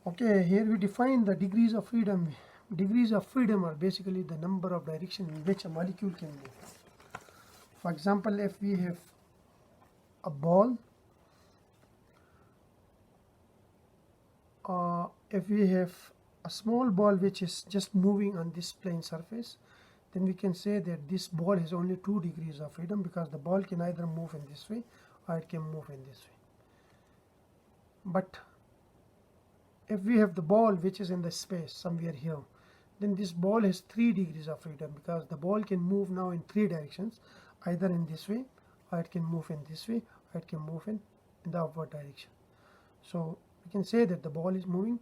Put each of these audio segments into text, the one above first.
Okay, here we define the degrees of freedom. Degrees of freedom are basically the number of directions in which a molecule can move. For example, if we have a ball, if we have a small ball which is just moving on this plane surface, then we can say that this ball has only 2 degrees of freedom, because the ball can either move in this way or it can move in this way. But if we have the ball which is in the space somewhere here, then this ball has 3 degrees of freedom, because the ball can move now in 3 directions, either in this way, or it can move in this way, or it can move in the upward direction. So we can say that the ball is moving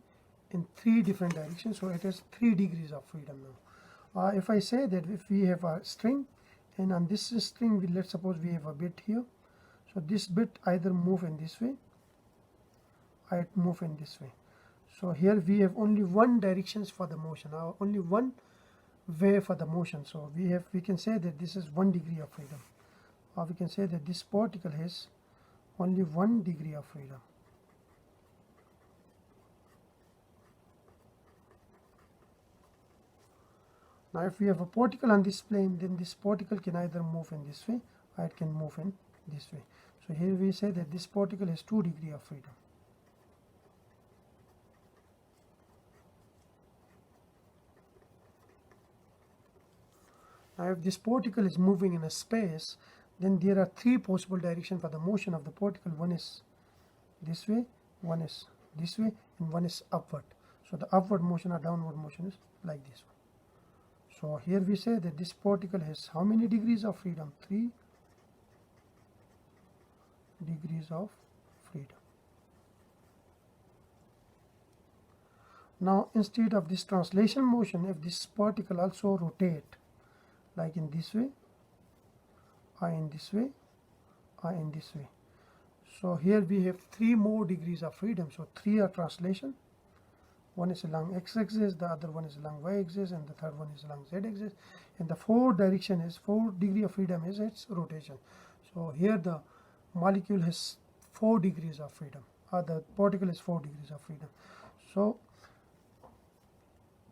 in 3 different directions, so it has 3 degrees of freedom now. If I say that if we have a string, and on this string, let's suppose we have a bit here, so this bit either move in this way or it move in this way. So here we have only one directions for the motion, only one way for the motion. So we can say that this is 1 degree of freedom, or we can say that this particle has only 1 degree of freedom. Now if we have a particle on this plane, then this particle can either move in this way or it can move in this way. So here we say that this particle has 2 degrees of freedom. Now if this particle is moving in a space, then there are 3 possible directions for the motion of the particle. One is this way, one is this way, and one is upward. So the upward motion or downward motion is like this one. So here we say that this particle has how many degrees of freedom? 3 degrees of freedom. Now instead of this translation motion, if this particle also rotate, like in this way, or in this way, or in this way, so here we have 3 more degrees of freedom. So 3 are translation. One is along x-axis, the other one is along y-axis, and the third one is along z-axis. And the 4 direction is 4 degree of freedom is its rotation. So here the molecule has 4 degrees of freedom, or the particle is 4 degrees of freedom. So,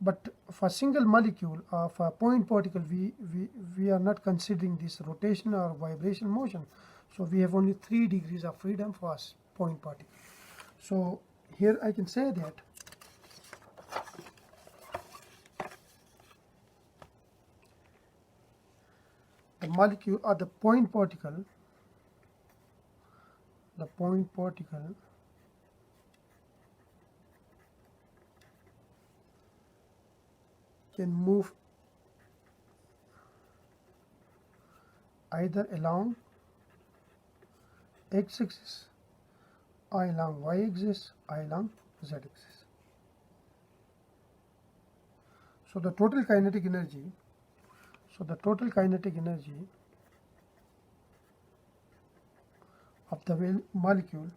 but for single molecule or for a point particle, we are not considering this rotation or vibration motion. So we have only 3 degrees of freedom for a point particle. So here I can say that the molecule or the point particle can move either along x-axis, or along y-axis, or along z-axis. So the total kinetic energy of the molecule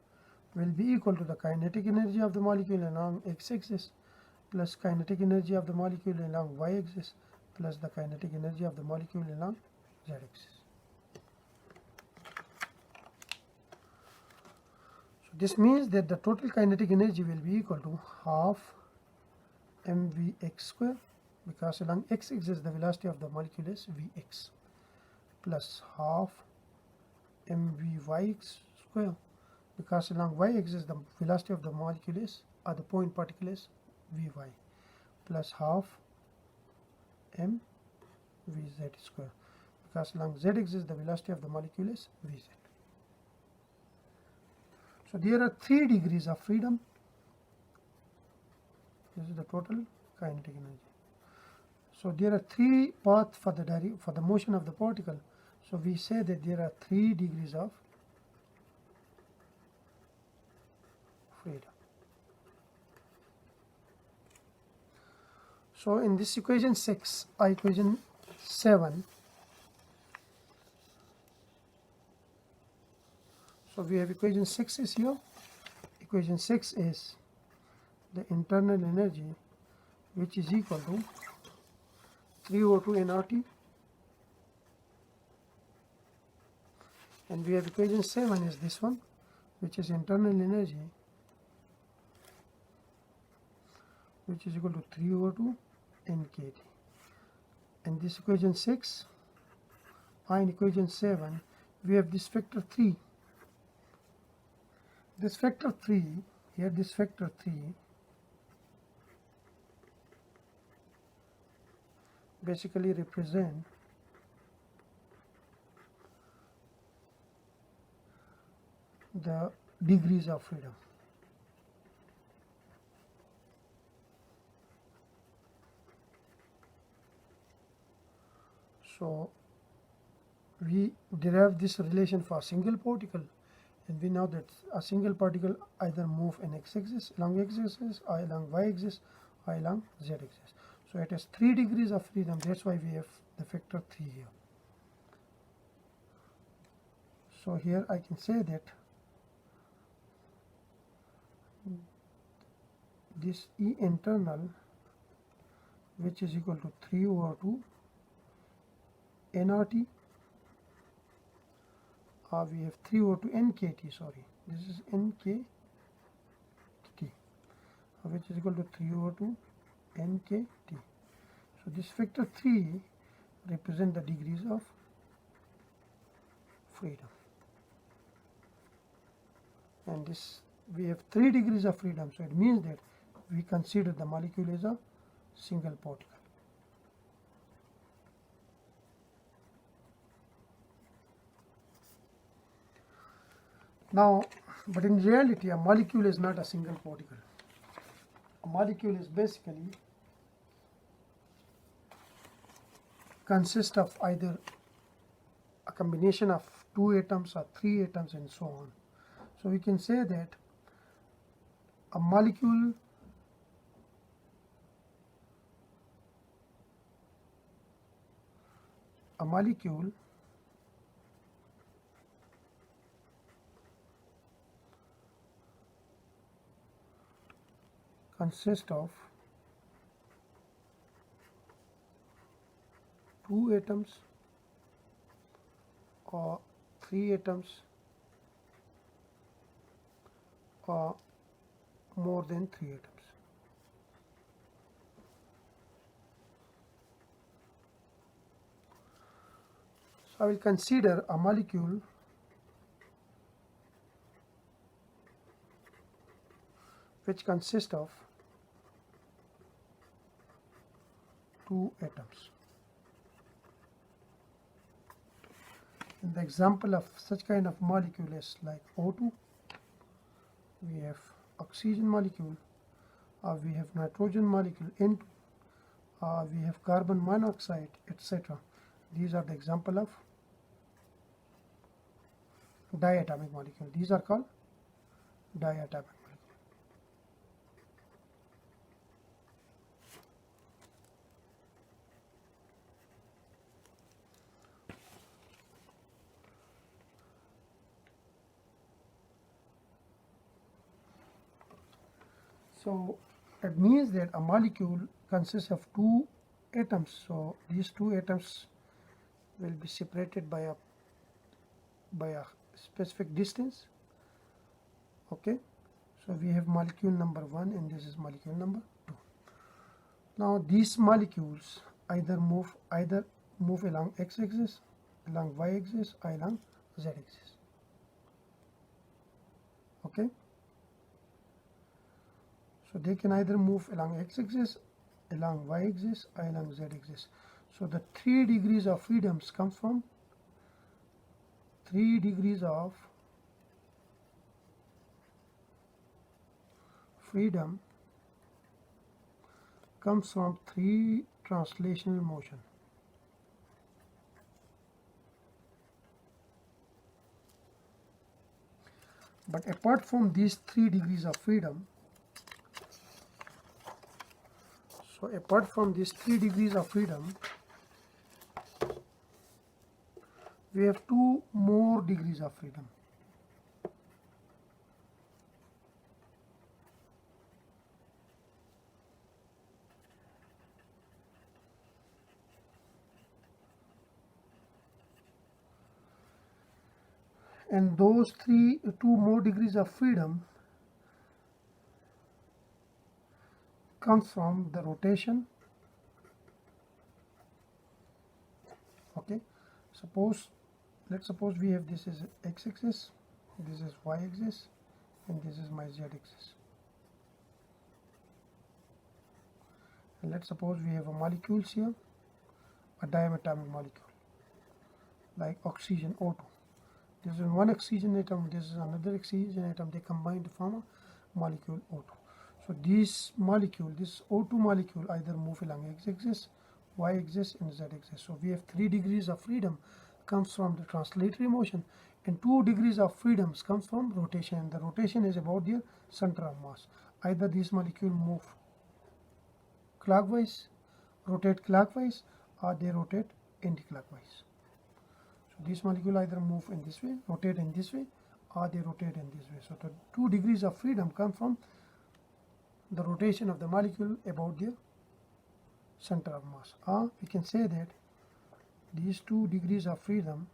will be equal to the kinetic energy of the molecule along x-axis plus kinetic energy of the molecule along y-axis plus the kinetic energy of the molecule along z-axis. So this means that the total kinetic energy will be equal to half mvx square, because along x-axis the velocity of the molecule is vx, plus half mvy square, because along y-axis the velocity of the molecule is, or the point particle is, vy, plus half mvz square, because along z-axis the velocity of the molecule is vz. So there are 3 degrees of freedom. This is the total kinetic energy. So there are 3 paths for the motion of the particle. So we say that there are 3 degrees of freedom. So in this equation 6 or equation 7, so we have equation 6 is here. Equation 6 is the internal energy, which is equal to 3O2 nRT, and we have equation 7 is this one, which is internal energy which is equal to 3 over 2 nkt. And this equation 6, and equation 7, we have this factor 3. This factor 3, here this factor 3 basically represent the degrees of freedom. So we derive this relation for a single particle, and we know that a single particle either move in x-axis, along x-axis, or along y-axis, or along z-axis. So it has 3 degrees of freedom. That's why we have the factor 3 here. So here I can say that this E internal, which is equal to 3 over 2 nRT, we have 3 over 2 nkt, sorry, this is nkt, which is equal to 3 over 2 nkt. So this factor 3 represent the degrees of freedom. And this, we have 3 degrees of freedom, so it means that we consider the molecule as a single particle. Now, but in reality, a molecule is not a single particle. A molecule is basically consists of either a combination of 2 atoms or 3 atoms and so on. So we can say that a molecule consists of 2 atoms or 3 atoms or more than 3 atoms. So I will consider a molecule which consists of 2 atoms. And the example of such kind of molecule is like O2, we have oxygen molecule, we have nitrogen molecule N2, we have carbon monoxide, etc. These are the example of diatomic molecule. These are called diatomic molecule. So it means that a molecule consists of 2 atoms. So these 2 atoms will be separated by a specific distance. Okay, so we have molecule number 1 and this is molecule number 2. Now these molecules either move along x-axis, along y-axis, or along z-axis. Okay, so they can either move along x-axis, along y-axis, or along z-axis. So the 3 degrees of freedoms come from 3 degrees of freedom comes from 3 translational motion. But apart from these 3 degrees of freedom, we have 2 more degrees of freedom. And those 2 more degrees of freedom comes from the rotation. Okay, let's suppose we have this is x-axis, this is y-axis, and this is my z-axis. And let's suppose we have a molecules here, a diatomic molecule like oxygen O2. This is one oxygen atom, this is another oxygen atom, they combine to form a molecule O2. So this molecule, this O2 molecule either move along x-axis, y-axis and z-axis. So we have 3 degrees of freedom comes from the translatory motion, and 2 degrees of freedom comes from rotation, and the rotation is about their center of mass. Either this molecule move clockwise, rotate clockwise, or they rotate anti-clockwise. So this molecule either move in this way, rotate in this way, or they rotate in this way. So the 2 degrees of freedom come from the rotation of the molecule about their center of mass. Or we can say that these 2 degrees of freedom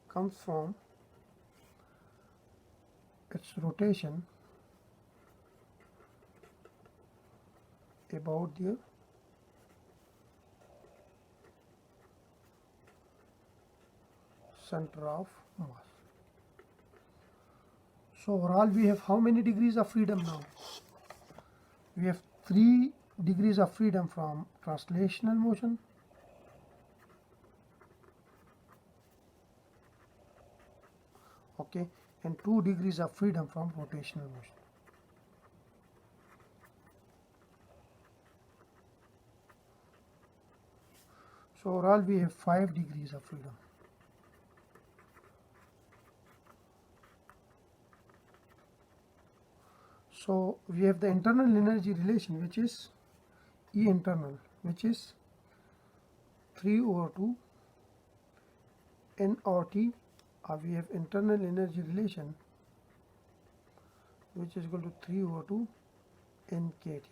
comes from its rotation about the center of mass. So overall we have how many degrees of freedom now? We have 3 degrees of freedom from translational motion, okay, and 2 degrees of freedom from rotational motion. So overall we have 5 degrees of freedom. So we have the internal energy relation, which is E internal, which is 3/2 nRT, or we have internal energy relation which is equal to 3/2 nKT.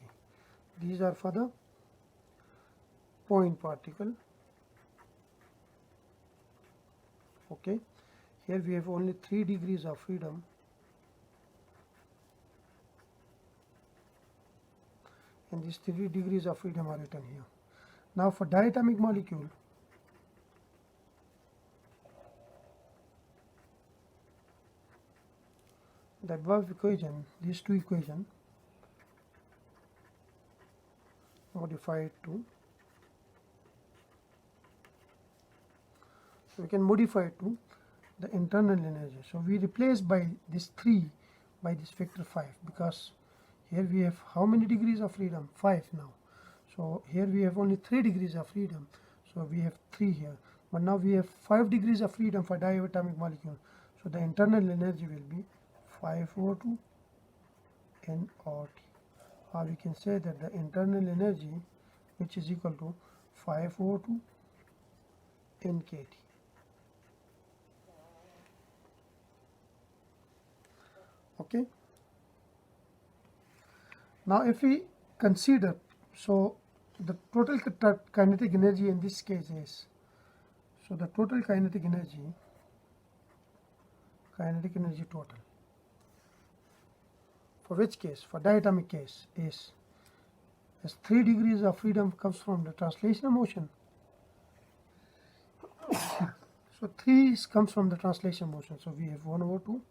These are for the point particle. Okay, here we have only 3 degrees of freedom, and these 3 degrees of freedom are written here. Now for diatomic molecule, the above equation, these 2 equations modified to, so we can modify it to the internal energy. So we replace by this 3 by this factor 5, because here we have how many degrees of freedom? 5 now. So here we have only 3 degrees of freedom, so we have 3 here. But now we have 5 degrees of freedom for diatomic molecule. So the internal energy will be 5/2 nRT. Or we can say that the internal energy, which is equal to 5/2 nKT. Okay. Now if we consider, so the total kinetic energy in this case is, so the total kinetic energy total, for which case, for diatomic case, is as 3 degrees of freedom comes from the translational motion. So 3 comes from the translation motion. So we have 1/2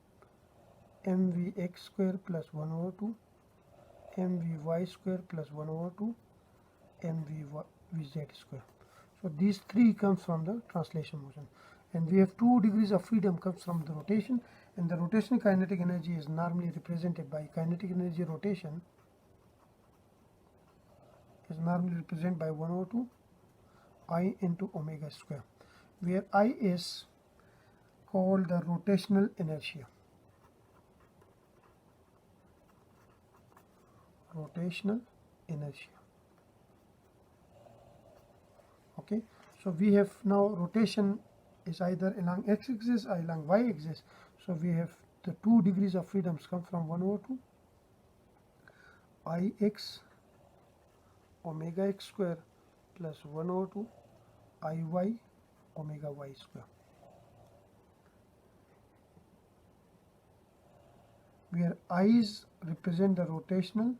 mvx square plus 1/2 mvy square plus 1/2 mvz square. So these 3 comes from the translation motion, and we have 2 degrees of freedom comes from the rotation, and the rotational kinetic energy is normally represented by kinetic energy rotation is normally represented by 1/2 I into omega square, where I is called the rotational inertia. Rotational inertia. Okay, so we have now rotation is either along x-axis or along y-axis. So we have the 2 degrees of freedoms come from 1/2 Ix omega x square plus 1/2 Iy omega y square, where i's represent the rotational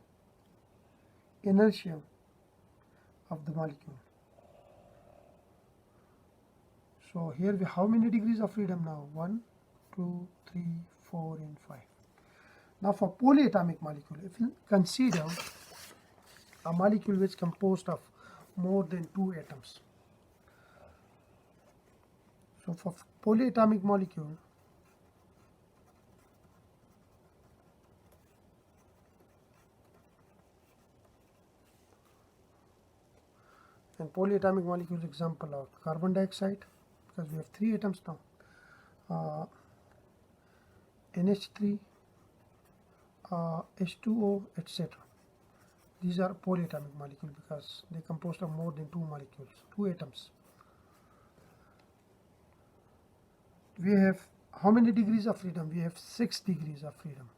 inertia of the molecule. So here we how many degrees of freedom now? 1, 2, 3, 4, and 5. Now for polyatomic molecule, if you consider a molecule which is composed of more than 2 atoms. So for polyatomic molecule, and polyatomic molecules example are carbon dioxide, because we have 3 atoms now, NH3, H2O, etc. These are polyatomic molecules because they composed of more than 2 molecules, 2 atoms. We have how many degrees of freedom? We have 6 degrees of freedom.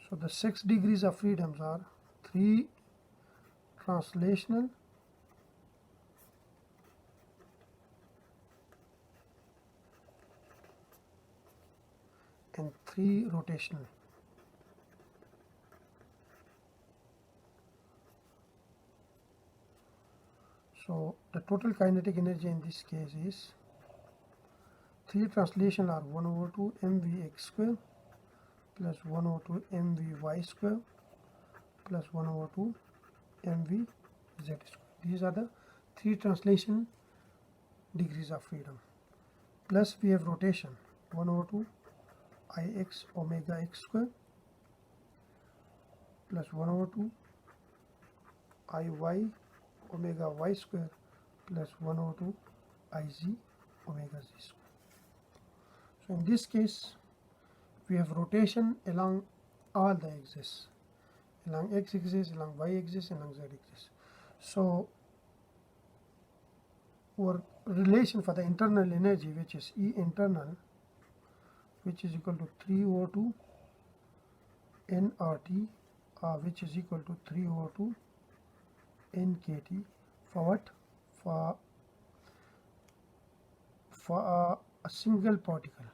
So the 6 degrees of freedoms are 3 translational, and 3 rotational. So the total kinetic energy in this case is 3 translation are 1 over 2 mvx square plus 1 over 2 mvy square plus 1 over 2 mvz square. These are the 3 translation degrees of freedom. Plus we have rotation 1 over 2 ix omega x square plus 1 over 2 iy omega y square plus 1 over 2 iz omega z square. So in this case we have rotation along all the axes, along x axis, along y axis, along z axis. So our relation for the internal energy, which is E internal, which is equal to 3 over 2 nRT, which is equal to 3 over 2 nKT, for what? For a single particle.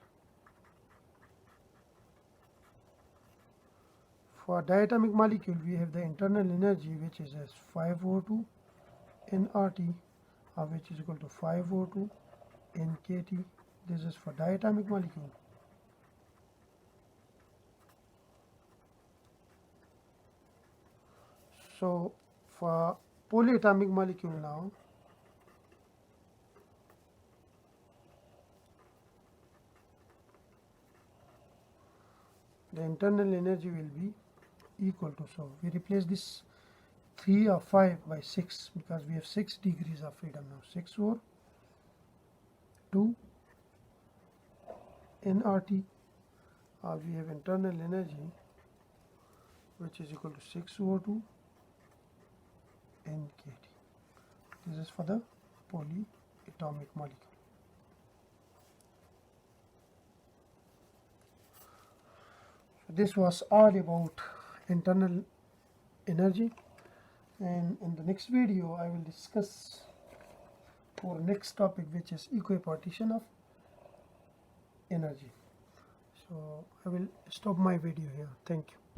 For diatomic molecule, we have the internal energy, which is as 5 over 2 nRT, which is equal to 5 over 2 nKT. This is for diatomic molecule. So for polyatomic molecule now, the internal energy will be equal to, so we replace this 3 or 5 by 6 because we have 6 degrees of freedom now. 6 over 2 nRT, we have internal energy which is equal to 6 over 2 nKT. This is for the polyatomic molecule. So this was all about internal energy, and in the next video I will discuss our next topic, which is equipartition of energy. So I will stop my video here. Thank you.